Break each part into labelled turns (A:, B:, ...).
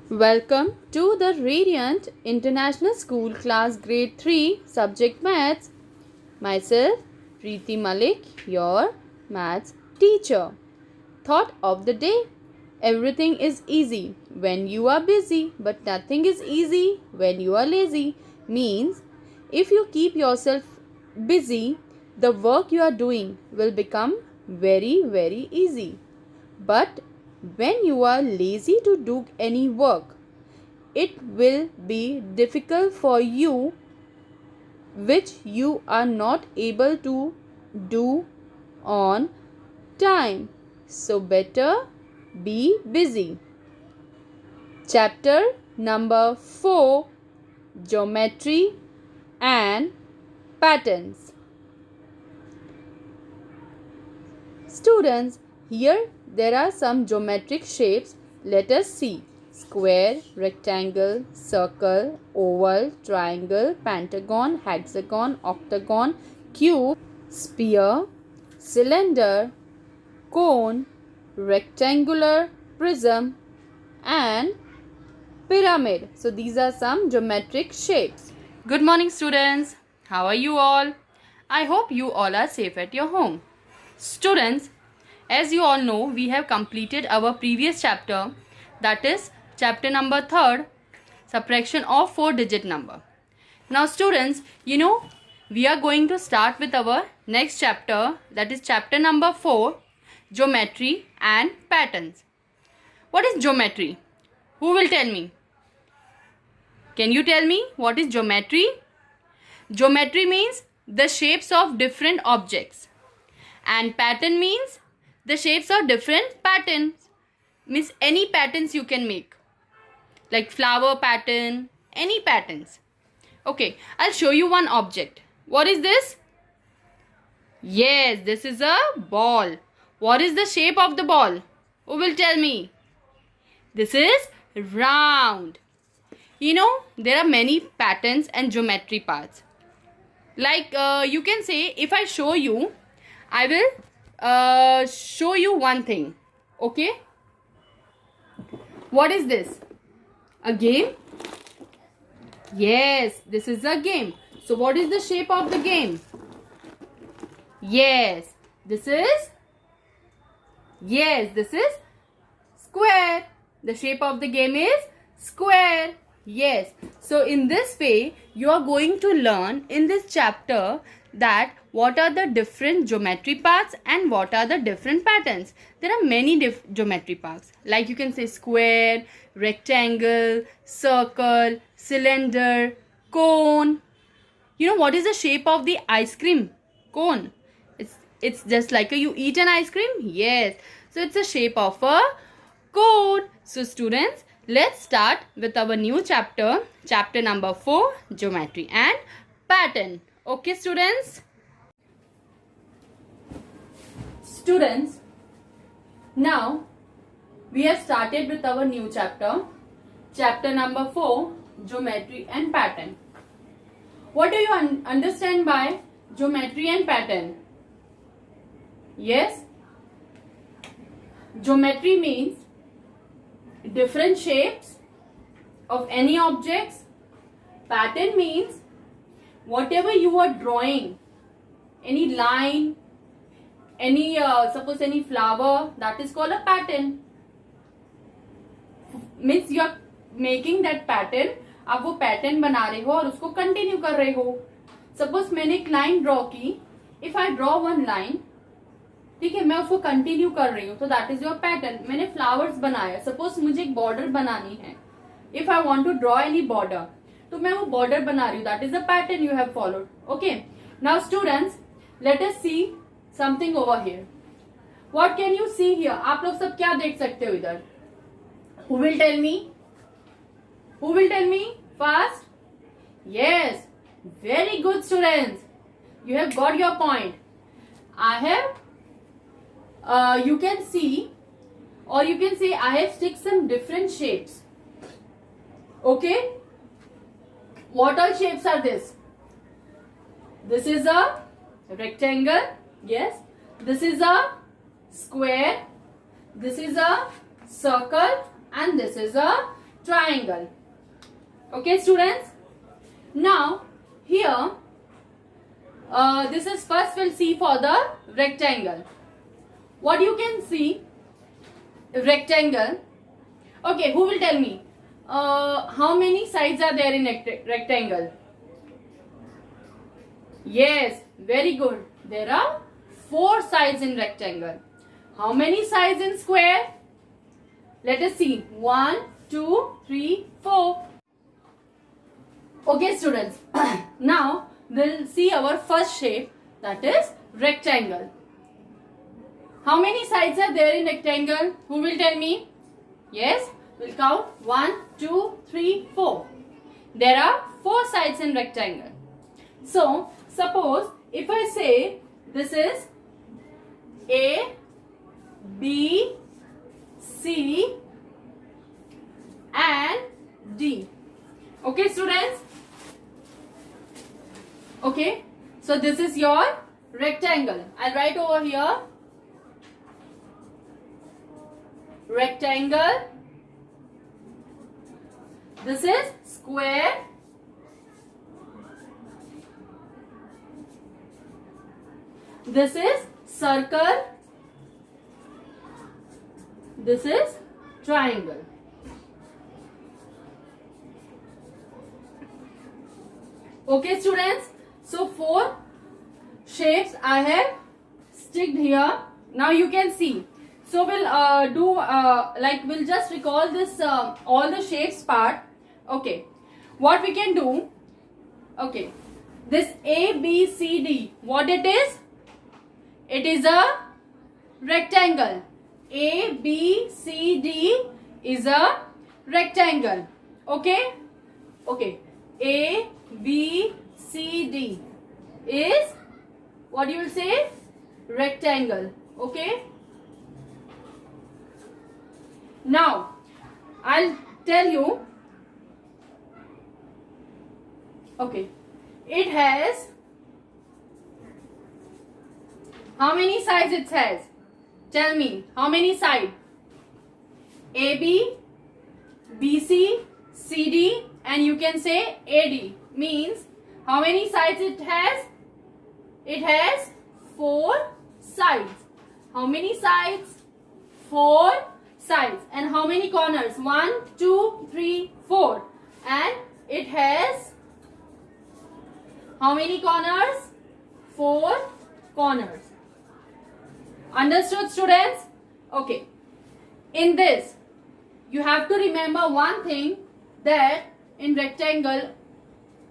A: Welcome to the Radiant International School Class Grade 3 Subject Maths. Myself, Preeti Malik, your maths teacher. Thought of the day: everything is easy when you are busy, but nothing is easy when you are lazy. Means, if you keep yourself busy, the work you are doing will become very easy. But when you are lazy to do any work, it will be difficult for you, which you are not able to do on time. So better be busy. Chapter number 4: Geometry and Patterns. Students, here there are some geometric shapes. Let us see: square, rectangle, circle, oval, triangle, pentagon, hexagon, octagon, cube, sphere, cylinder, cone, rectangular, prism, and pyramid. So these are some geometric shapes. Good morning, students. How are you all? I hope you all are safe at your home. Students, as you all know, we have completed our previous chapter, that is chapter number 3, subtraction of 4-digit number. Now students, we are going to start with our next chapter, that is chapter number 4, Geometry and Patterns. What is geometry? Who will tell me? Can you tell me what is geometry? Geometry means the shapes of different objects. And pattern means the shapes of different patterns. Means any patterns you can make. Like flower pattern, any patterns. Okay, I'll show you one object. What is this? Yes, this is a ball. What is the shape of the ball? Who will tell me? This is round. There are many patterns and geometry parts. Like you can say, if I show you, I will show you one thing. Okay? What is this? A game? Yes, this is a game. So what is the shape of the game? Yes, this is square. The shape of the game is square. Yes. So in this way, you are going to learn in this chapter that what are the different geometry parts and what are the different patterns. There are many geometry parts. Like you can say square, rectangle, circle, cylinder, cone. What is the shape of the ice cream cone? It's just like you eat an ice cream. Yes. So it's the shape of a cone. So students, let's start with our new chapter, chapter number 4, Geometry and Pattern. Okay, students? Students, now we have started with our new chapter, chapter number 4, Geometry and Pattern. What do you understand by geometry and pattern? Yes? Geometry means different shapes of any objects. Pattern means whatever you are drawing, any line, suppose any flower, that is called a pattern. Means you are making that pattern. आप वो pattern बना रहे हो और उसको continue कर रहे हो. सपोज मैंने एक लाइन ड्रॉ की. If I draw one line, ठीक है, मैं उसको कंटिन्यू कर रही हूँ, तो दैट इज योर पैटर्न. मैंने फ्लावर्स बनाया. सपोज मुझे एक बॉर्डर बनानी है. If I want to draw any border, तो मैं वो बॉर्डर बना रही हूँ. That is the pattern you have followed. Okay, now students, let us see something over here. What can you see here? आप लोग सब क्या देख सकते हो इधर? Who will tell me? Who will tell me fast? Yes, very good students. You have got your point. I have, you can see, or you can say I have stick some different shapes. Okay? What all shapes are this? This is a rectangle. Yes. This is a square. This is a circle. And this is a triangle. Okay, students. Now here this is first we'll see for the rectangle. What you can see rectangle. Okay, who will tell me how many sides are there in rectangle? Yes, very good. There are 4 sides in rectangle. How many sides in square? Let us see. 1, 2, 3, 4. Okay, students. Now we'll see our first shape, that is rectangle. How many sides are there in rectangle? Who will tell me? Yes, we'll count 1, 2, 3, 4. There are 4 sides in rectangle. So, suppose if I say this is A, B, C and D. Okay, students? Okay, so this is your rectangle. I'll write over here rectangle. This is square. This is circle. This is triangle. Okay, students. So 4 shapes I have sticked here. Now you can see. So we'll we'll just recall this all the shapes part. Okay, what we can do? Okay, this A, B, C, D. What it is? It is a rectangle. A, B, C, D is a rectangle. Okay? Okay. A, B, C, D is, what you will say? Rectangle. Okay? Now, I'll tell you. Okay. It has, how many sides it has? Tell me, how many sides? AB, BC, CD and you can say AD. Means, how many sides it has? It has 4 sides. How many sides? 4 sides. And how many corners? 1, 2, 3, 4. And it has how many corners? 4 corners. Understood, students? Okay. In this, you have to remember one thing, that in rectangle,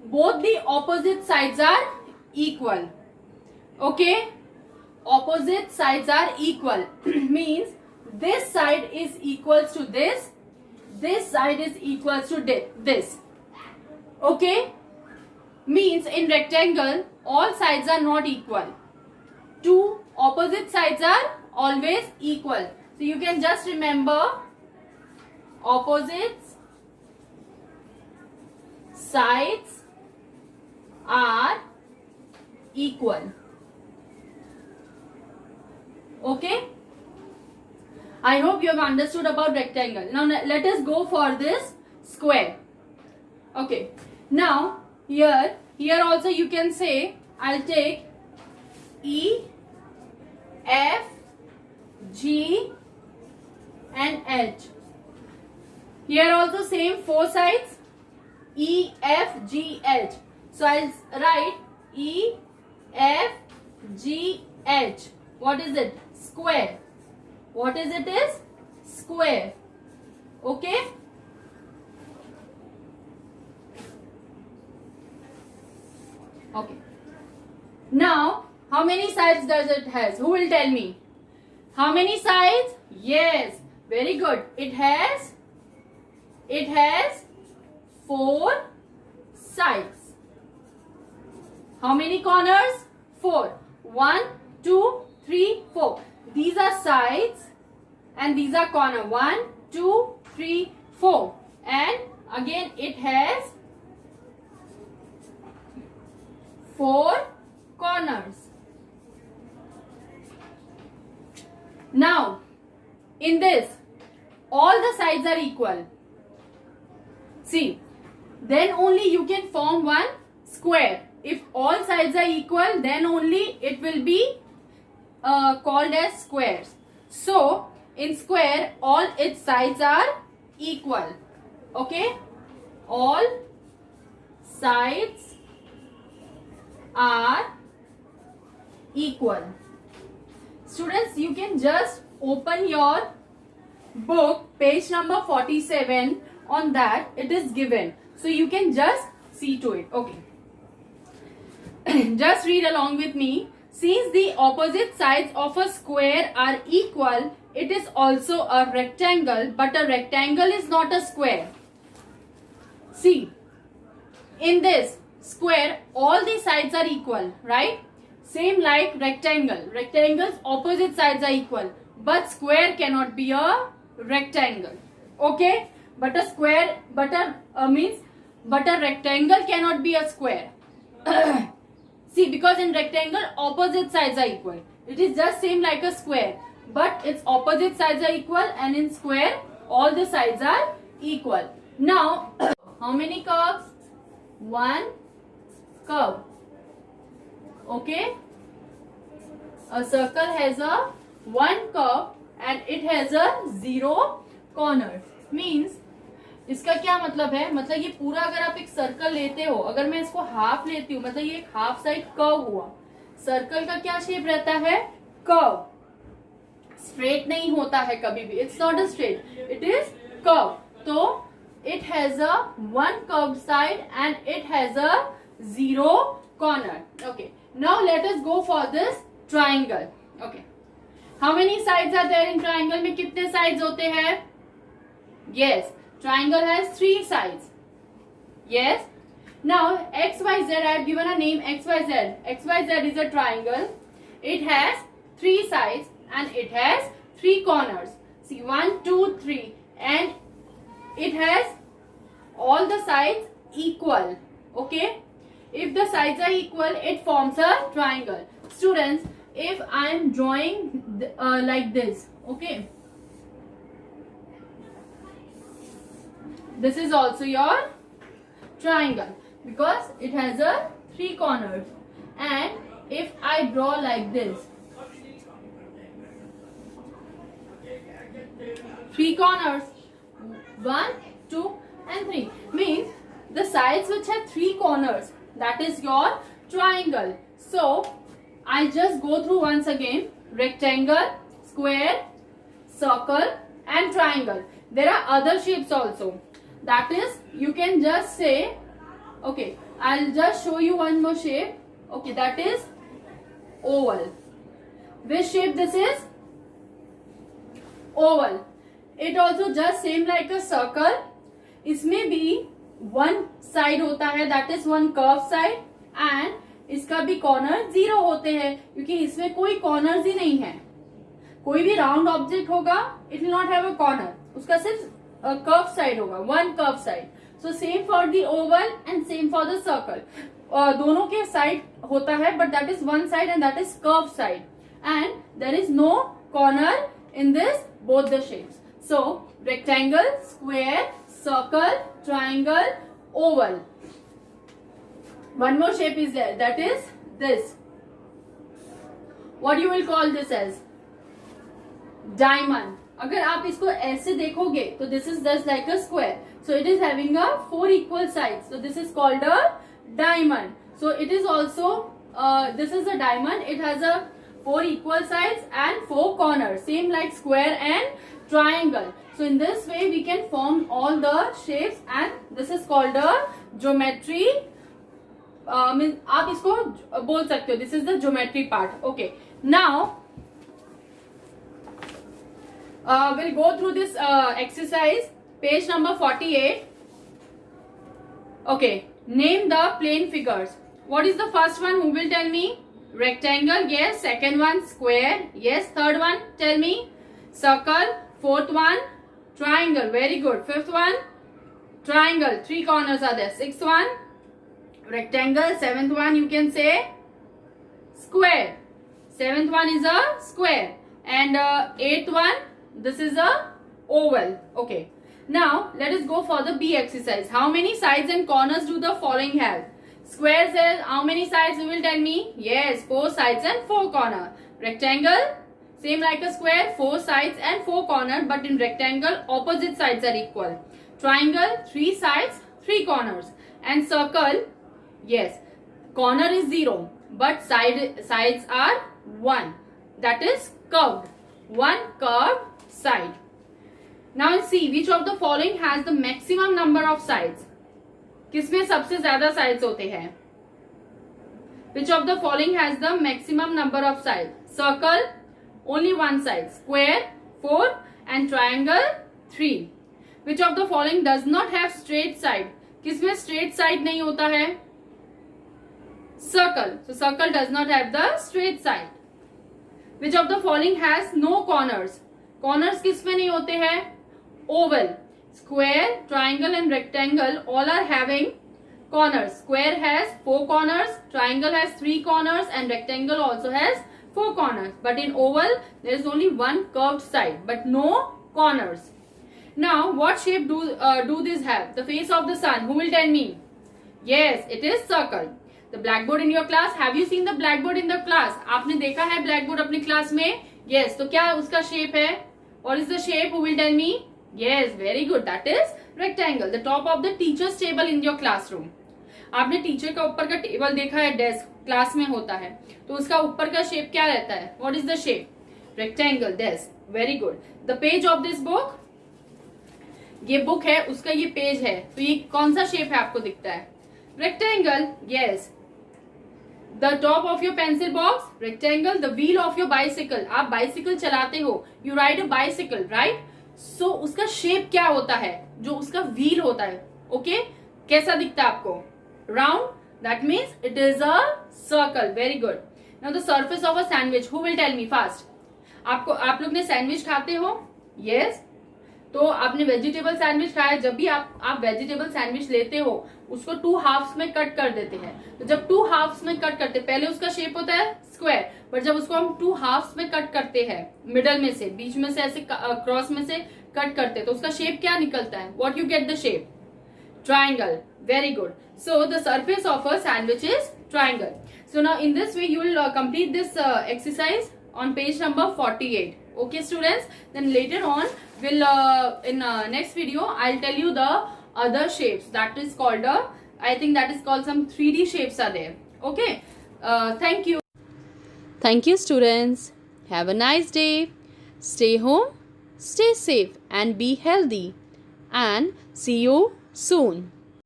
A: both the opposite sides are equal. Okay? Opposite sides are equal. Means this side is equals to this. This side is equals to this. Okay? Means in rectangle, all sides are not equal. 2 opposite sides are always equal. So you can just remember opposites sides are equal. Okay? I hope you have understood about rectangle. Now let us go for this square. Okay. Now here also you can say, I'll take E, F, G and H. Here also same 4 sides, E, F, G, H. So I'll write E, F, G, H. What is it? Square. What is it is? Square. Okay? Okay. Now, how many sides does it has? Who will tell me? How many sides? Yes. Very good. It has 4 sides. How many corners? 4. 1, 2, 3, 4. These are sides and these are corner. 1, 2, 3, 4. And again it has 4 corners. Now, in this, all the sides are equal. See, then only you can form one square. If all sides are equal, then only it will be called as squares. So in square, all its sides are equal. Okay, all sides are equal. Students, you can just open your book, page number 47. On that it is given, so you can just see to it. Okay. Just read along with me. Since the opposite sides of a square are equal, it is also a rectangle, but a rectangle is not a square. See, in this square, all the sides are equal, right? Same like rectangle. Rectangle's opposite sides are equal, but square cannot be a rectangle. Okay? But a square, but a rectangle cannot be a square. See, because in rectangle, opposite sides are equal. It is just same like a square, but its opposite sides are equal, and in square, all the sides are equal. Now, how many curves? One curve. Okay? A circle has a one curve and it has a 0 corners. Means इसका क्या मतलब है? मतलब ये पूरा अगर आप एक सर्कल लेते हो, अगर मैं इसको हाफ लेती हूँ, मतलब ये एक हाफ साइड कर्व हुआ. सर्कल का क्या शेप रहता है? कर्व. स्ट्रेट नहीं होता है कभी भी. It's not a straight, it is curve. तो it has a one curved side and it has a 0 corner. Okay, now let us go for this triangle. Okay, how many sides are there in triangle? में कितने sides होते हैं? Yes, triangle has 3 sides. Yes. Now XYZ, I have given a name XYZ. XYZ is a triangle. It has 3 sides and it has 3 corners. See, 1, 2, 3, and it has all the sides equal. Okay, if the sides are equal, it forms a triangle. Students, if I am drawing like this, okay, this is also your triangle because it has a 3 corners. And if I draw like this, 3 corners, 1, 2 and 3, means the sides which have 3 corners, that is your triangle. So I just go through once again: rectangle, square, circle and triangle. There are other shapes also, that is you can just say, okay, I'll just show you one more shape. Okay, that is oval. Which shape this is? Oval. It also just same like a circle. इसमें भी one side होता है, that is one curved side, and इसका भी corner 0 होते हैं, क्योंकि इसमें कोई corners ही नहीं है. कोई भी round object होगा, it will not have a corner. उसका सिर्फ curved side होगा, one curved side. So same for the oval and same for the circle. दोनों के side होता है, but that is one side and that is curved side, and there is no corner in this both the shapes. So rectangle, square, circle, triangle, oval. One more shape is there, that is this. What you will call this as? Diamond. अगर आप इसको ऐसे देखोगे तो this is just like a square. So it is having a 4 equal sides. So this is called a diamond. So it is also this is a diamond. It has a 4 equal sides and 4 corners, same like square and triangle. So in this way we can form all the shapes, and this is called a geometry. आप इसको बोल सकते हो, this is the geometry part. Okay, now we'll go through this exercise, page number 48. Okay, name the plane figures. What is the first one? Who will tell me? Rectangle, yes. Second one, square, yes. Third one, tell me. Circle. Fourth one, triangle, very good. Fifth one, triangle, 3 corners are there. Sixth one, rectangle. Seventh one, you can say square. Seventh one is a square, and eighth one, this is a oval. Okay, Now let us go for the B exercise. How many sides and corners do the following have? Square says how many sides, you will tell me? Yes, 4 sides and 4 corners. Rectangle, same like a square, 4 sides and 4 corners, but in rectangle opposite sides are equal. Triangle, 3 sides, 3 corners. And circle, yes, corner is 0, but sides are 1. That is curved. 1 curved side. Now see, which of the following has the maximum number of sides? किसमें सबसे ज्यादा sides होते हैं? Which of the following has the maximum number of sides? Circle, only 1 side. Square, 4, and triangle, 3. Which of the following does not have straight side? किसमें straight side नहीं होता है? Circle. So circle does not have the straight side. Which of the following has no corners? Corners किसमें नहीं होते हैं? Oval. Square, triangle and rectangle all are having corners. Square has 4 corners, triangle has 3 corners, and rectangle also has 4 corners. But in oval there is only 1 curved side but no corners. Now what shape do these have? The face of the sun. Who will tell me? Yes, it is circle. The blackboard in your class. Have you seen the blackboard in the class? आपने देखा है blackboard अपनी class में? Yes. तो क्या उसका shape है? What is the shape? Who will tell me? Yes, very good. That is rectangle. The top of the teacher's table in your classroom. आपने टीचर का ऊपर का टेबल देखा है, डेस्क क्लास में होता है, तो उसका ऊपर का शेप क्या रहता है? What is the shape? Rectangle. Desk. Very good. The page of this book. ये बुक है, उसका ये पेज है, तो ये कौन सा शेप है आपको दिखता है? Rectangle. Yes. The top of your pencil box. Rectangle. The wheel of your bicycle. आप बाइसिकल चलाते हो. You ride a bicycle, right? So उसका शेप क्या होता है? जो उसका व्हील होता है, ओके? कैसा दिखता है आपको? Round. That means it is a circle. Very good. Now the surface of a sandwich. Who will tell me fast? आप लोग ने सैंडविच खाते हो? Yes. तो आपने वेजिटेबल सैंडविच खाया. जब भी आप वेजिटेबल सैंडविच लेते हो, उसको 2 हाफ्स में कट कर देते हैं. तो जब 2 हाफ्स में कट करते, पहले उसका शेप होता है स्क्वायर, पर जब उसको हम 2 हाफ्स में कट करते हैं, मिडल में से, बीच में से ऐसे क्रॉस में से कट करते हैं, तो उसका शेप क्या निकलता है? What you get the shape? Triangle. Very good. So the surface of a sandwich is triangle. So now in this way you will complete this exercise on page number 48. Okay students, then later on we'll in next video I'll tell you the other shapes. That is called I think that is called some 3D shapes are there. Okay. Thank you. Thank you students. Have a nice day. Stay home, stay safe and be healthy, and see you soon.